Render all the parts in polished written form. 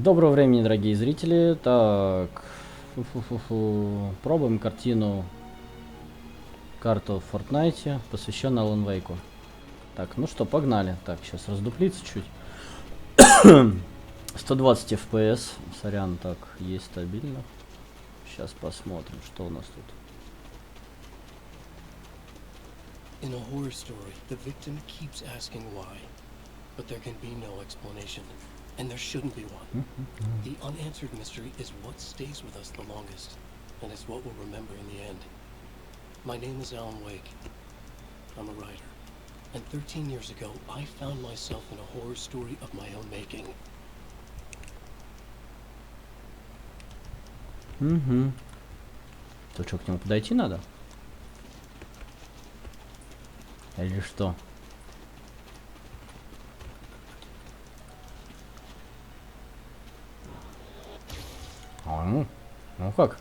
Доброго времени, дорогие зрители. Так, пробуем карту в fortnite, посвященную Alan Wake'у. Так, ну что, погнали. Так, сейчас раздуплиться чуть. 120 FPS. Сорян, так, есть стабильно. Сейчас посмотрим, что у нас тут. In a horror story, the victim keeps asking why, but there can be no explanation, and there shouldn't be one. The unanswered mystery is what stays with us the longest, and it's what we'll remember in the end. My name is Alan Wake. I'm a writer, and 13 years ago, I found myself in a horror story of my own making. То что, к нему подойти надо? Или что? Ну как?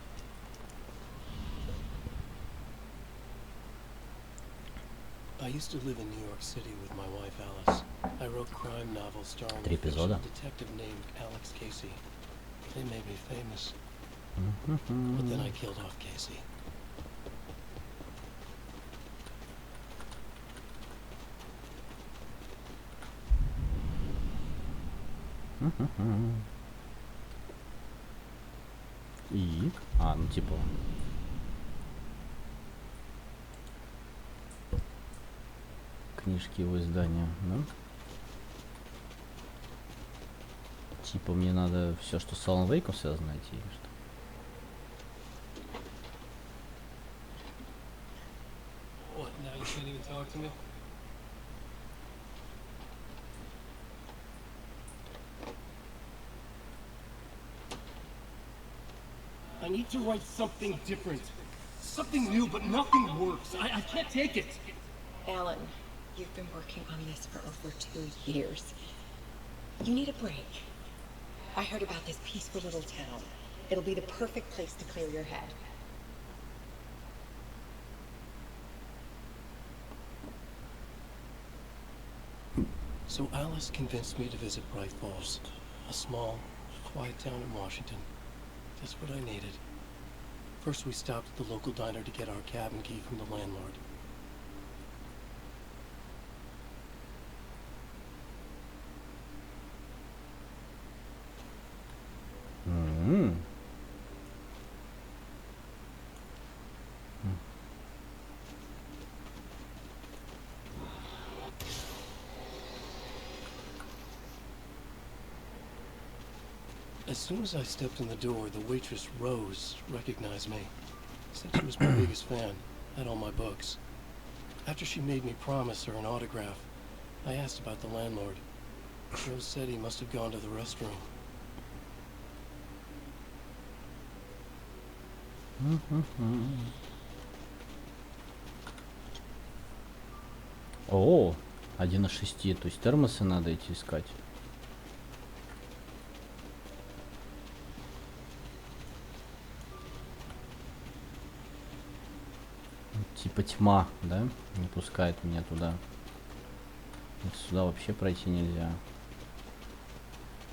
I used to live in New York City with my wife Alice. I wrote crime novels starring a fictional detective named Alex Casey. They made me famous. But then I killed off Casey. И? Ну типа... Книжки его издания, да? Типа мне надо все, что с Alan Wake'ом связано, найти или что? What, now you can't even talk to me? I need to write something different. Something new, but nothing works. I can't take it. Alan, you've been working on this for over 2 years. You need a break. I heard about this peaceful little town. It'll be the perfect place to clear your head. So Alice convinced me to visit Bright Falls, a small, quiet town in Washington. Just what I needed. First we stopped at the local diner to get our cabin key from the landlord. As soon as I stepped in the door, the waitress, Rose, recognized me. Said she was my biggest fan, had all my books. After she made me promise her an autograph, I asked about the landlord. Rose said he must have gone to the restroom. О, 1 из 6, то есть термосы надо идти искать. Типа тьма, да? Не пускает меня туда. Вот сюда вообще пройти нельзя.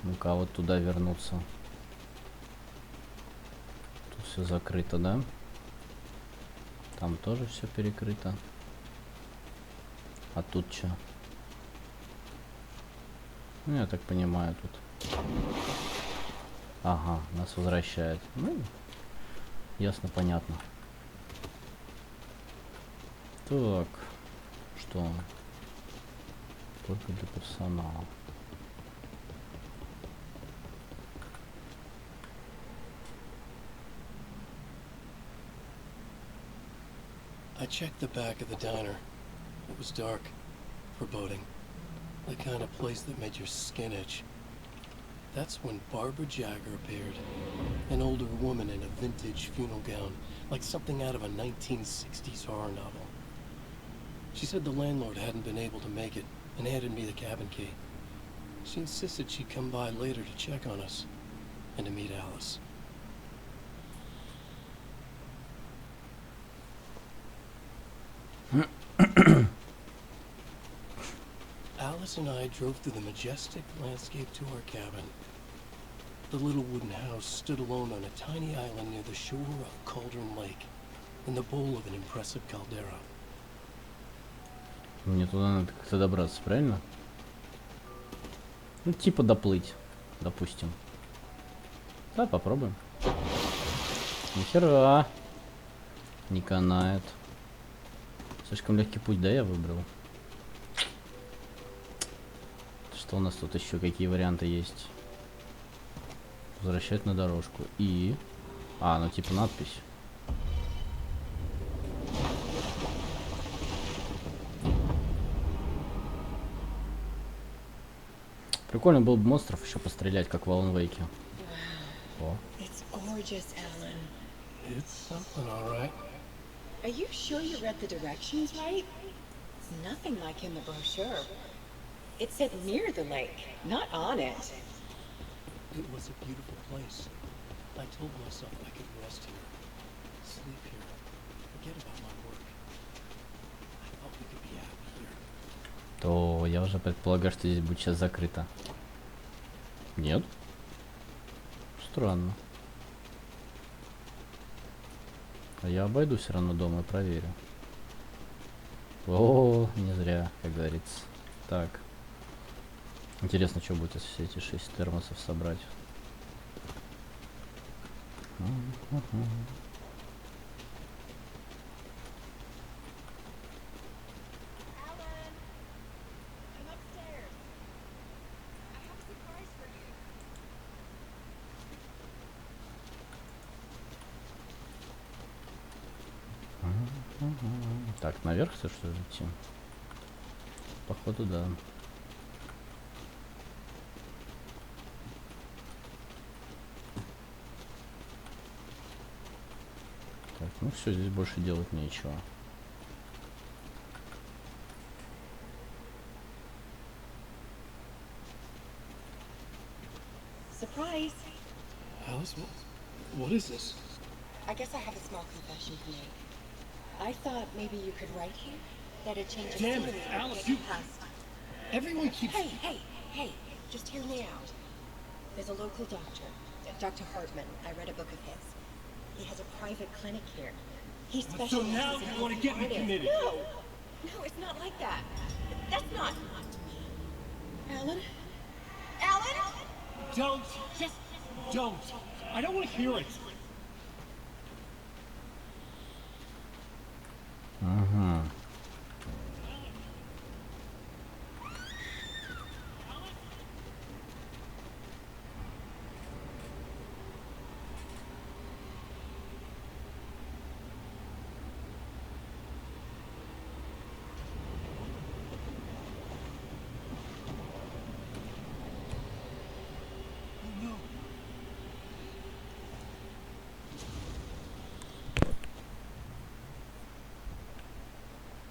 Ну-ка, вот туда вернуться. Тут все закрыто, да? Там тоже все перекрыто. А тут что? Ну, я так понимаю, тут. Ага, нас возвращает. Ну, ясно, понятно. Так, что? Только для персонала. I checked the back of the diner. It was dark, foreboding. The kind of place that made your skin itch. That's when Barbara Jagger appeared. An older woman in a vintage funeral gown, like something out of a 1960s horror novel. She said the landlord hadn't been able to make it and handed me the cabin key. She insisted she'd come by later to check on us and to meet Alice. Alice and I drove through the majestic landscape to our cabin. The little wooden house stood alone on a tiny island near the shore of Cauldron Lake, in the bowl of an impressive caldera. Мне туда надо как-то добраться, правильно? Ну, типа доплыть, допустим. Да, попробуем. Нихера. Не канает. Слишком легкий путь, да, я выбрал? Что у нас тут еще? Какие варианты есть? Возвращать на дорожку. И... А, ну типа надпись. Прикольно было бы монстров еще пострелять, как в Alan Wake. О. It's gorgeous, Alan. It's something, all right. Are you sure you read the directions right? It's nothing like in the brochure. It said near the lake, not on it. It was a beautiful place. I told myself I could rest here, sleep here, forget about my work. I thought we could be happy here. То я уже предполагаю, что здесь будет сейчас закрыто. Нет? Странно. А я обойду все равно дома и проверю. О, не зря, как говорится. Так. Интересно, что будет, если все эти 6 термосов собрать. Так, наверх все что ли идти? Походу, да. Так, ну все, здесь больше делать нечего. Surprise. Alice, what is this? I guess I have a small confession to make. I thought maybe you could write here. That a change of Damn it, scenery would Alice, get you- past. Everyone keeps... Hey, just hear me out. There's a local doctor, Dr. Hartman. I read a book of his. He has a private clinic here. He specializes now in you wanna get me arthritis. committed? No, it's not like that. That's not... Alan? Alan? Don't! Just don't! I don't want to hear it! Ага.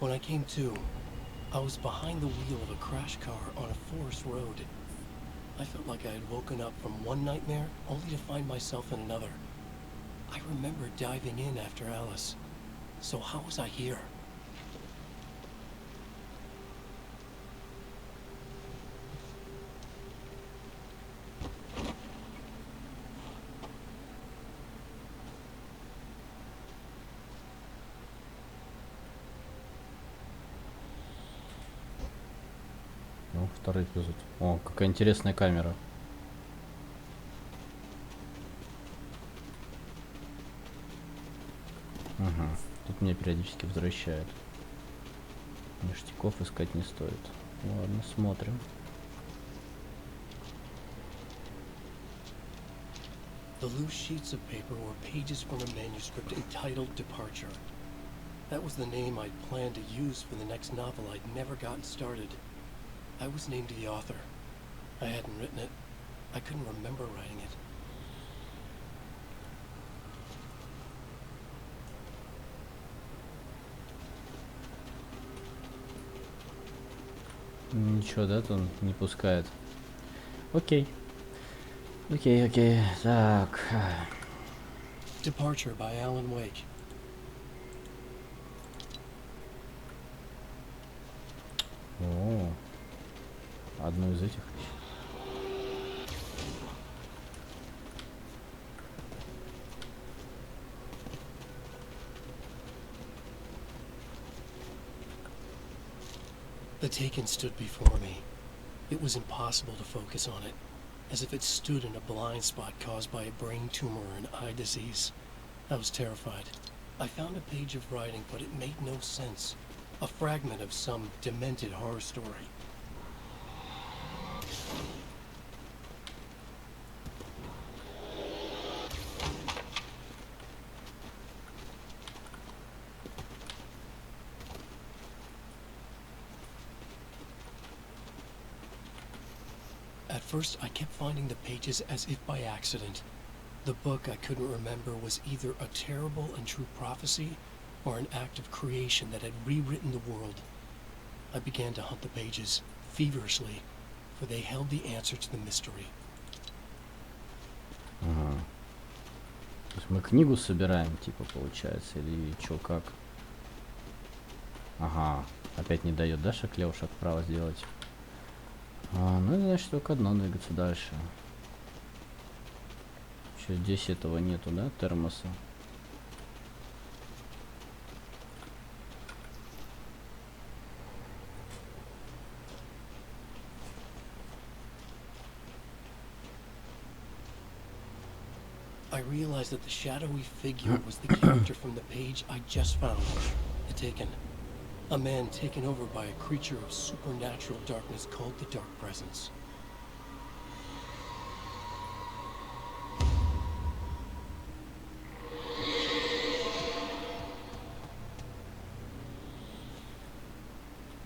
When I came to, I was behind the wheel of a crash car on a forest road. I felt like I had woken up from one nightmare only to find myself in another. I remember diving in after Alice. So how was I here? Ну, второй эпизод. О, какая интересная камера. Ага. Тут меня периодически возвращает. Ништяков искать не стоит. Ладно, смотрим. The loose sheets of paper were pages from a manuscript entitled Departure. That was the name I'd planned to use for the next novel I'd never gotten started. I was named the author. I hadn't written it. I couldn't remember writing it. Ничего, да, он не пускает. Окей. Окей. Так. Departure by Alan Wake. О, одну из этих. The Taken stood before me. It was impossible to focus on it, as if it stood in a blind spot caused by a brain tumor or an eye disease. I was terrified. I found a page of writing, but it made no sense. A fragment of some demented horror story. At first, I kept finding the pages as if by accident. The book I couldn't remember was either a terrible and true prophecy or an act of creation that had rewritten the world. I began to hunt the pages, feverishly, for they held the answer to the mystery. Ага. То есть мы книгу собираем, типа, получается, или чё, как? Ага. Опять не дает, да, шаг лево, шаг вправо сделать? Ну, значит, только одно двигаться дальше. Что, здесь этого нету, да, термоса? I realized that the shadowy figure was the character from the page I just found, The Taken. A man taken over by a creature of supernatural darkness called the Dark Presence.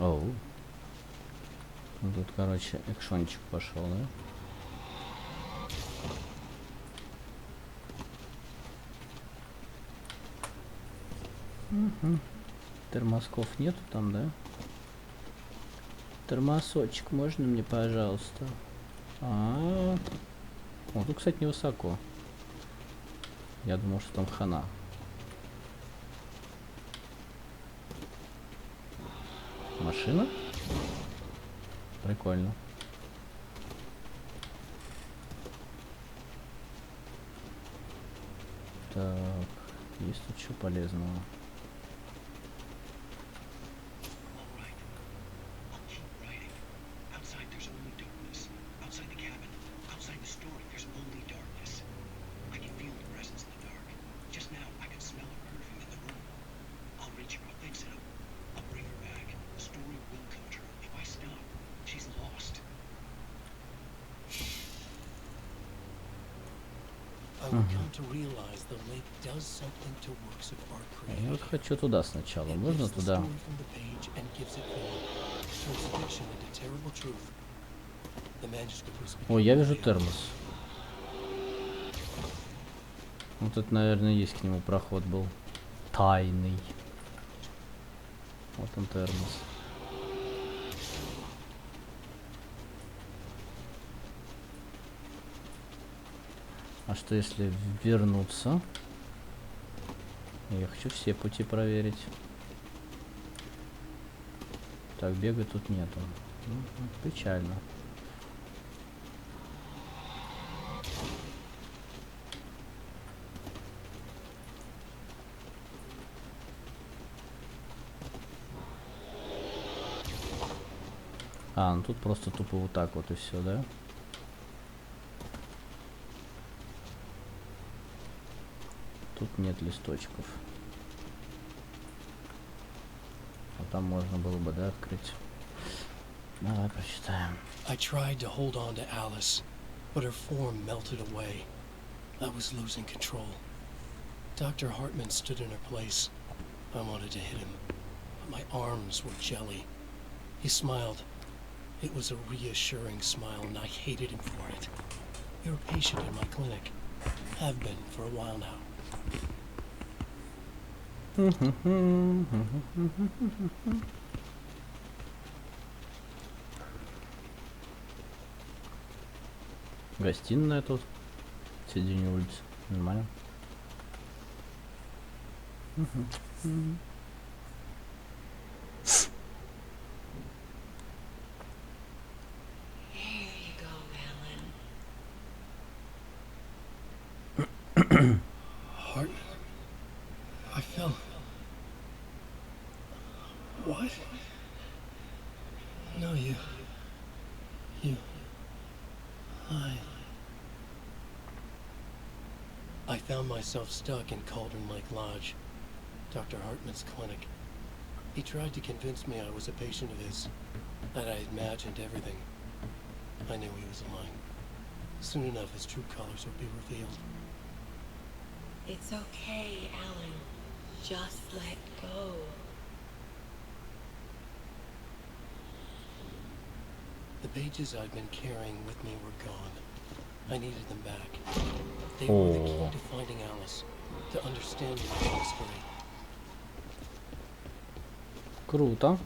Оу. Ну, тут, короче, экшончик пошел, да? Угу. Термосков нету там, да? Термосочек можно мне, пожалуйста? О, тут, кстати, невысоко. Я думал, что там хана. Машина? Прикольно. Так, есть тут что полезного? Я вот хочу туда сначала. Можно туда? О, я вижу термос. Вот это, наверное, есть к нему проход был. Тайный. Вот он, термос. А что если вернуться? Я хочу все пути проверить. Так, бегать тут нету. Печально. Ну тут просто тупо вот так вот и все, да? Тут нет листочков. А там можно было бы, да, открыть. Давай прочитаем. I tried to hold on to Alice, but her form melted away. I was losing control. Dr. Hartman stood in her place. I wanted to hit him, but my arms were jelly. He smiled. It was a reassuring smile, and I hated him for it. You're a patient in my clinic. Have been for a while now. Гостиная тут. В середине улицы. Нормально. Heart? I fell. What? I found myself stuck in Cauldron Lake Lodge, Dr. Hartman's clinic. He tried to convince me I was a patient of his, that I imagined everything. I knew he was lying. Soon enough, his true colors would be revealed. It's okay, Alan. Just let go. The pages I'd been carrying with me were gone. I needed them back. They were the key to finding Alice, to understanding the mystery. Круто.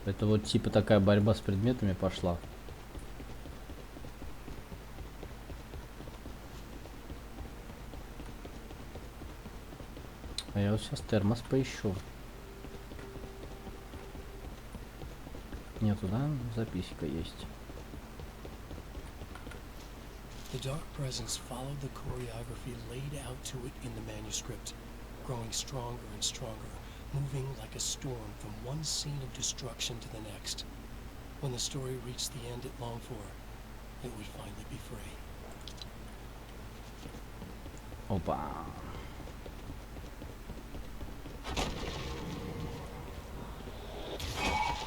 Это вот типа такая борьба с предметами пошла. А я вот сейчас термос поищу. Нету, да? Записка есть. The dark presence followed the choreography laid out to it in the manuscript, growing stronger and stronger, moving like a storm from one scene of destruction to the next. When the story reached the end it longed for, it would finally be free. Опа.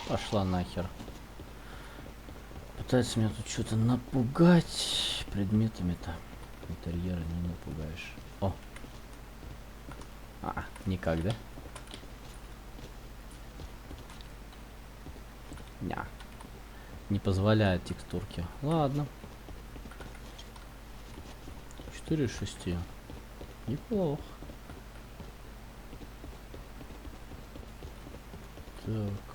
Пошла нахер. Пытается меня тут что-то напугать предметами-то. Интерьера не напугаешь. О! А, никак, да? Ня. Не позволяет текстурки. Ладно. 4 из 6. Неплохо. Так.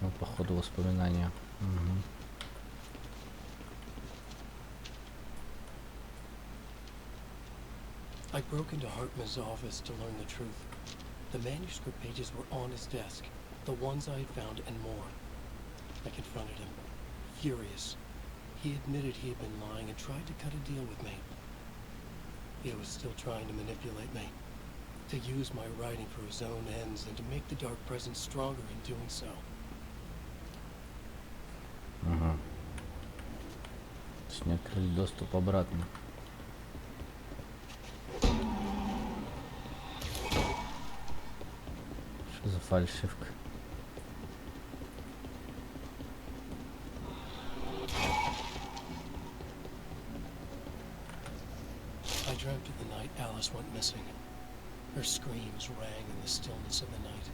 Ну, походу, воспоминания. Угу. I broke into Hartman's office to learn the truth. The manuscript pages were on his desk, the ones I had found and more. I confronted him, furious. He admitted he had been lying and tried to cut a deal with me. He was still trying to manipulate me, to use my writing for his own ends and to make the dark presence stronger in doing so. Ага. Не открыли доступ обратно. Что за фальшивка? I dreamt of the night Alice went missing. Her screams rang in the stillness of the night.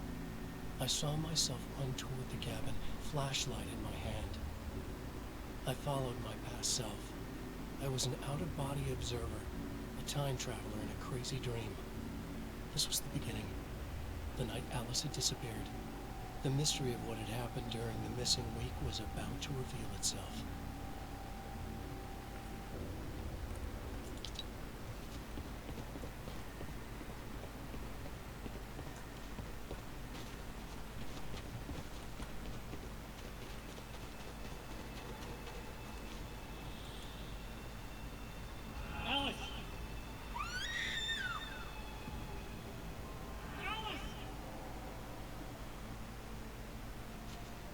I saw myself run toward the cabin, flashlight in my hand. I followed my past self. I was an out-of-body observer, a time traveler in a crazy dream. This was the beginning. The night Alice had disappeared. The mystery of what had happened during the missing week was about to reveal itself.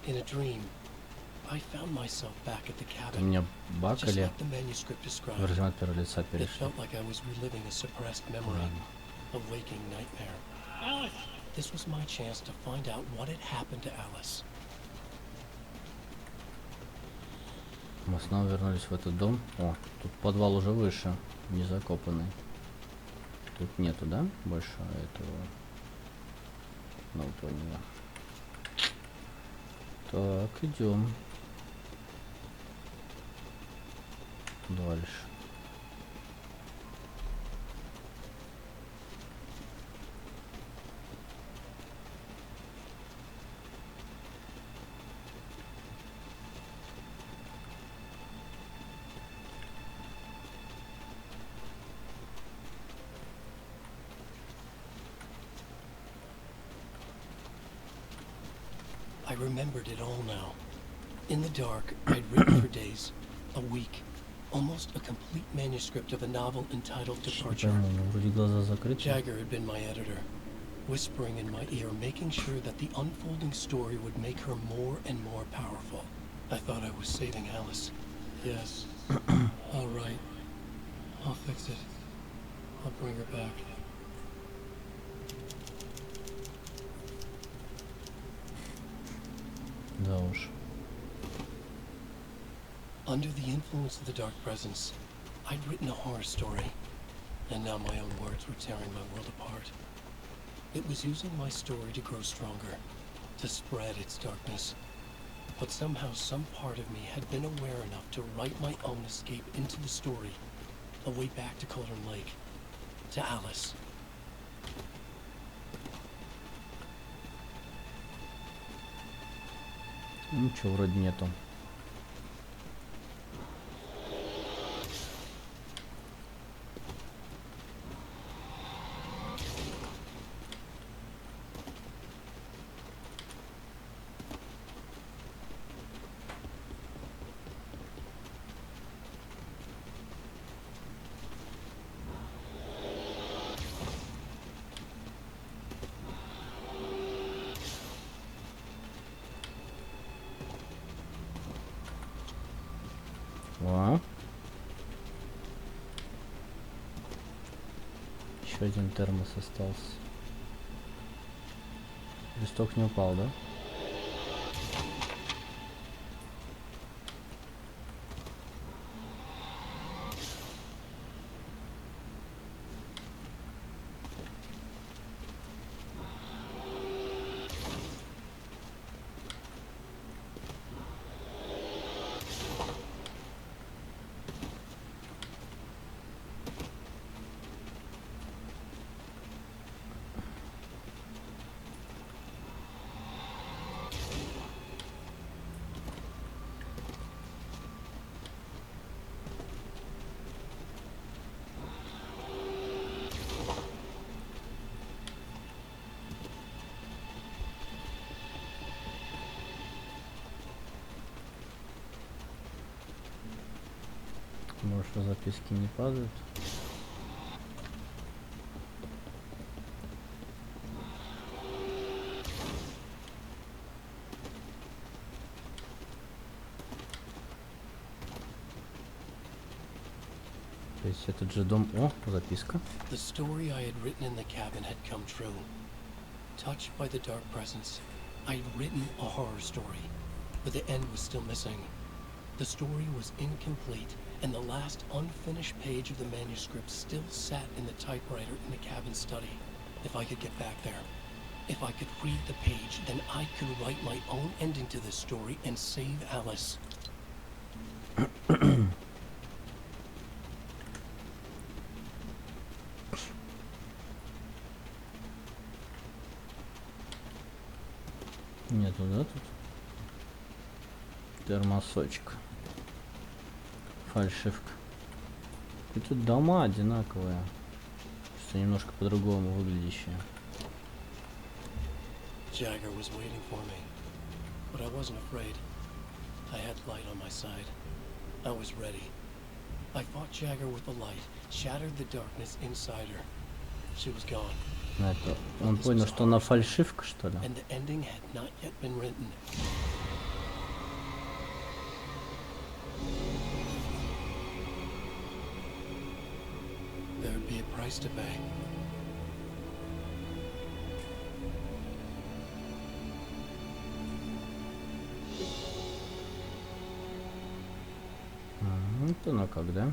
In a dream, I found myself back at the cabin, Меня just бакали. like the manuscript described. В режим от первого лица It перешли. felt like I was reliving a suppressed memory, a waking nightmare. Alice! This was my chance to find out what had happened to Alice. Мы снова вернулись в этот дом. О, тут подвал уже выше, не закопанный. Тут нету, да, больше этого? Ну, поняла. Так, идем дальше. I remembered it all now. In the dark, I'd written for days, a week. Almost a complete manuscript of a novel entitled Не Departure. пойму, ну вроде глаза закрыты. Jagger had been my editor, whispering in my ear, making sure that the unfolding story would make her more and more powerful. I thought I was saving Alice. Yes. All right. I'll fix it. I'll bring her back. Да уж. Under the influence of the dark presence, I'd written a horror story, and now my own words were tearing my world apart. It was using my story to grow stronger, to spread its darkness. But somehow some part of me had been aware enough to write my own escape into the story, a way back to Cauldron Lake, to Alice. Ничего вроде нету. О. Еще один термос остался. Листок не упал, да? Может, записки не падают? То есть этот же дом... О, записка. The story I had written in the cabin had come true. Touched by the dark presence, I had written a horror story, but the end was still missing. The story was incomplete, and the last unfinished page of the manuscript still sat in the typewriter in the cabin study. If I could get back there, if I could read the page, then I could write my own ending to this story and save Alice. Нету, да, тут? Термосочек. Фальшивка. И тут дома одинаковые. Просто немножко по-другому выглядящие. Jagger was waiting for me, but I wasn't afraid. I had light on my side. I was ready. I fought Jagger with the light, shattered the darkness inside her. She was gone. Это... Он понял, что она фальшивка, что ли? And the ending had not yet been written. There would be a price to pay. Это ну как, да?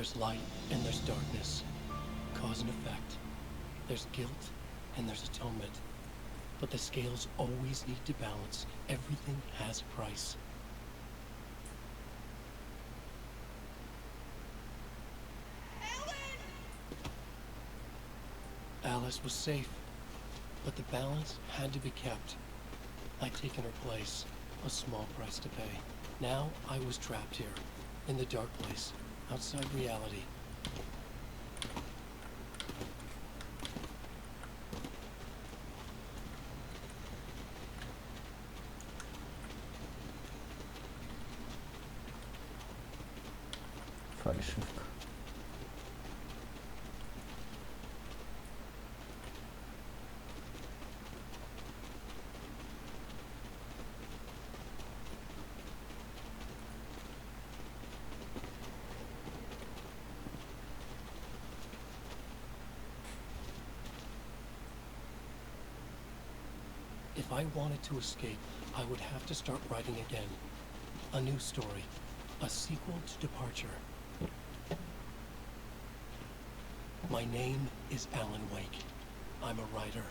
There's light and there's darkness, cause and effect. There's guilt and there's atonement. But the scales always need to balance. Everything has a price. Alice was safe, but the balance had to be kept. I'd taken her place, a small price to pay. Now I was trapped here, in the dark place, outside reality. Фальшивка. If I wanted to escape, I would have to start writing again. A new story. A sequel to Departure. My name is Alan Wake. I'm a writer.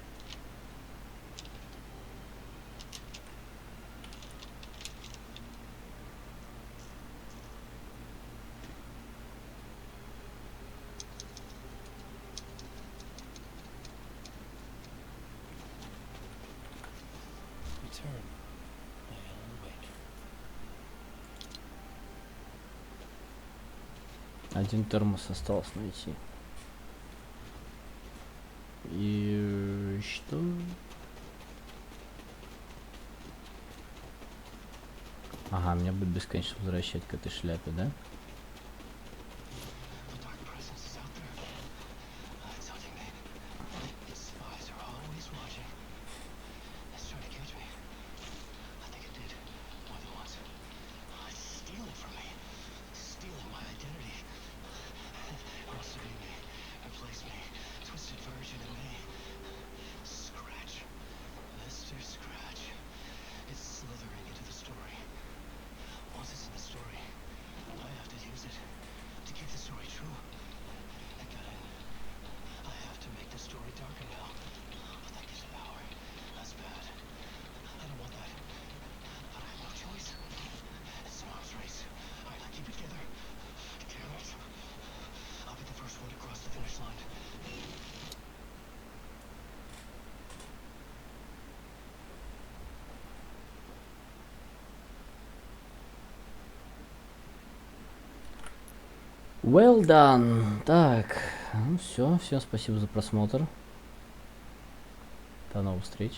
Return by Alan Wake. Один термос осталось найти. И что? Ага, меня будет бесконечно возвращать к этой шляпе, да? Well done. Так, ну все, всем спасибо за просмотр. До новых встреч.